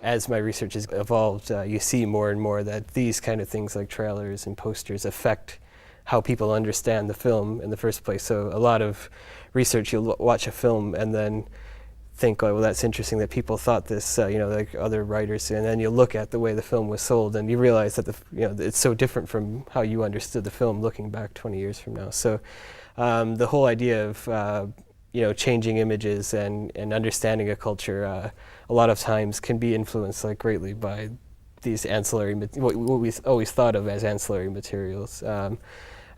as my research has evolved, you see more and more that these kind of things like trailers and posters affect how people understand the film in the first place. So a lot of research, you'll watch a film and then think, oh, well, that's interesting that people thought this, like other writers, and then you look at the way the film was sold and you realize that it's so different from how you understood the film looking back 20 years from now. So the whole idea of changing images and understanding a culture a lot of times can be influenced greatly by these ancillary, what we always thought of as ancillary materials.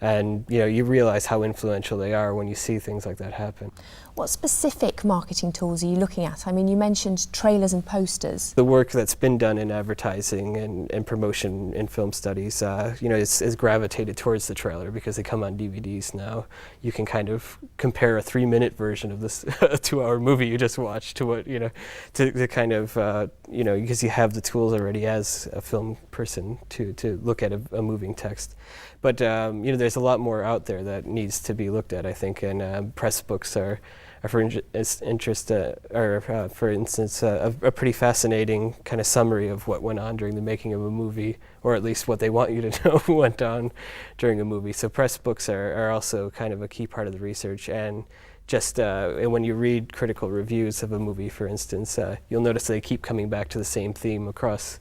And you realize how influential they are when you see things like that happen. What specific marketing tools are you looking at? I mean, you mentioned trailers and posters. The work that's been done in advertising and promotion in film studies, is gravitated towards the trailer because they come on DVDs now. You can kind of compare a 3-minute version of this 2-hour movie you just watched to what, to kind of, because you have the tools already as a film person to look at a moving text. But there's a lot more out there that needs to be looked at, I think, and press books are for instance, a pretty fascinating kind of summary of what went on during the making of a movie, or at least what they want you to know went on during a movie. So press books are also kind of a key part of the research, and just and when you read critical reviews of a movie, for instance, you'll notice they keep coming back to the same theme across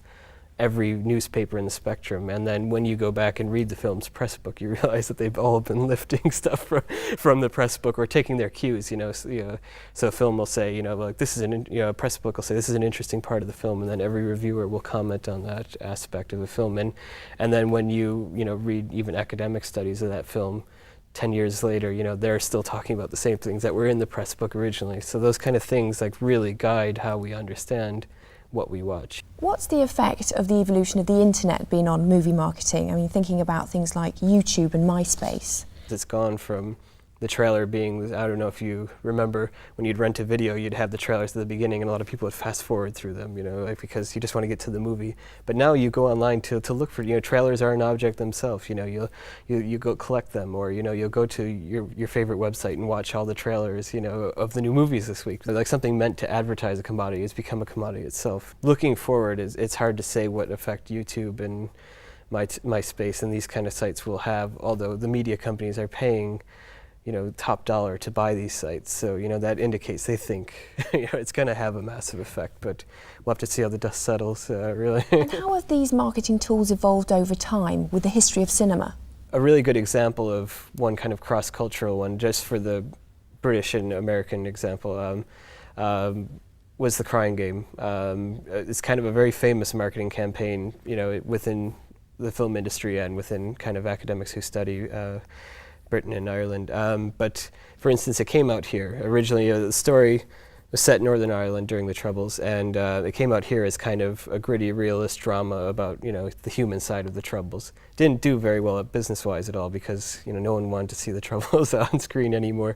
every newspaper in the spectrum, and then when you go back and read the film's press book, you realize that they've all been lifting stuff from the press book or taking their cues. So a film will say, this is a press book will say this is an interesting part of the film, and then every reviewer will comment on that aspect of the film, and then when you read even academic studies of that film 10 years later, they're still talking about the same things that were in the press book originally. So those kind of things really guide how we understand what we watch. What's the effect of the evolution of the internet been on movie marketing? I mean, thinking about things like YouTube and MySpace. It's gone from the trailer being, I don't know if you remember, when you'd rent a video, you'd have the trailers at the beginning, and a lot of people would fast forward through them, because you just want to get to the movie. But now you go online to look for, trailers are an object themselves. You go collect them, or you'll go to your favorite website and watch all the trailers, of the new movies this week. Like something meant to advertise a commodity has become a commodity itself. Looking forward, it's hard to say what effect YouTube and MySpace and these kind of sites will have, although the media companies are paying top dollar to buy these sites. So, that indicates they think, it's going to have a massive effect, but we'll have to see how the dust settles, really. And how have these marketing tools evolved over time with the history of cinema? A really good example of one kind of cross-cultural one, just for the British and American example, was The Crying Game. It's kind of a very famous marketing campaign, within the film industry and within kind of academics who study Britain and Ireland. But for instance, it came out here. Originally, the story was set in Northern Ireland during the Troubles, and it came out here as kind of a gritty, realist drama about, the human side of the Troubles. Didn't do very well business-wise at all because, no one wanted to see the Troubles on screen anymore.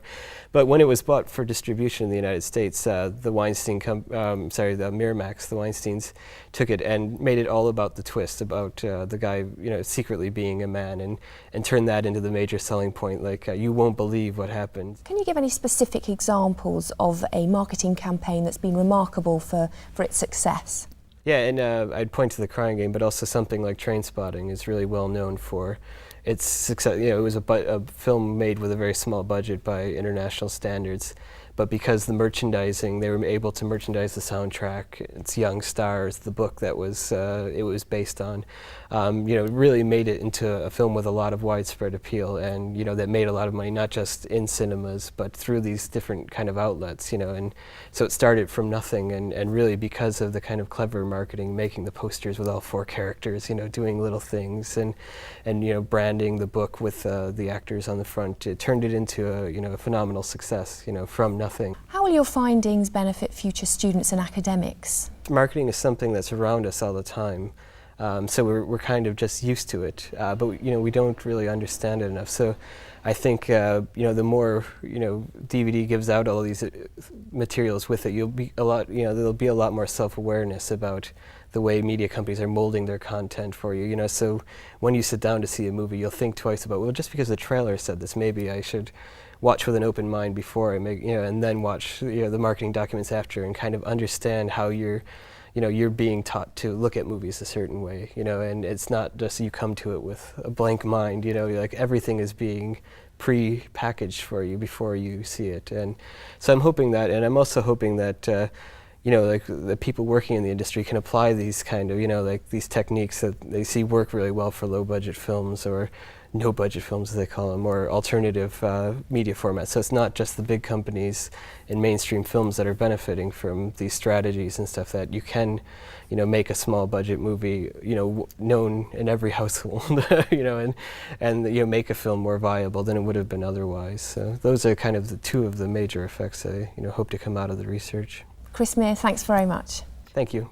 But when it was bought for distribution in the United States, the Miramax, the Weinsteins, took it and made it all about the twist, about the guy, secretly being a man, and turned that into the major selling point. Like, you won't believe what happened. Can you give any specific examples of a marketing campaign that's been remarkable for its success? Yeah, and I'd point to The Crying Game, but also something like Trainspotting is really well known for its success. It was a film made with a very small budget by international standards, but because the merchandising, they were able to merchandise the soundtrack, its young stars, the book that was it was based on, really made it into a film with a lot of widespread appeal, and that made a lot of money, not just in cinemas, but through these different kind of outlets, and so it started from nothing, and really because of the kind of clever marketing, making the posters with all 4 characters, doing little things, and branding the book with the actors on the front, it turned it into a phenomenal success, from nothing. How will your findings benefit future students and academics? Marketing is something that's around us all the time, so we're kind of just used to it, but we don't really understand it enough. So I think the more DVD gives out all these materials with it, there'll be a lot more self-awareness about the way media companies are molding their content for you. So when you sit down to see a movie, you'll think twice about, well, just because the trailer said this, maybe I should watch with an open mind before I make, and then watch the marketing documents after, and kind of understand how you're you're being taught to look at movies a certain way, and it's not just you come to it with a blank mind, like everything is being pre-packaged for you before you see it. And so I'm hoping that, and I'm also hoping that, like the people working in the industry can apply these kind of, like these techniques that they see work really well for low budget films, or no budget films as they call them, or alternative media formats. So it's not just the big companies in mainstream films that are benefiting from these strategies and stuff, that you can, make a small budget movie, known in every household, and make a film more viable than it would have been otherwise. So those are kind of the two of the major effects I, hope to come out of the research. Chris Meere, thanks very much. Thank you.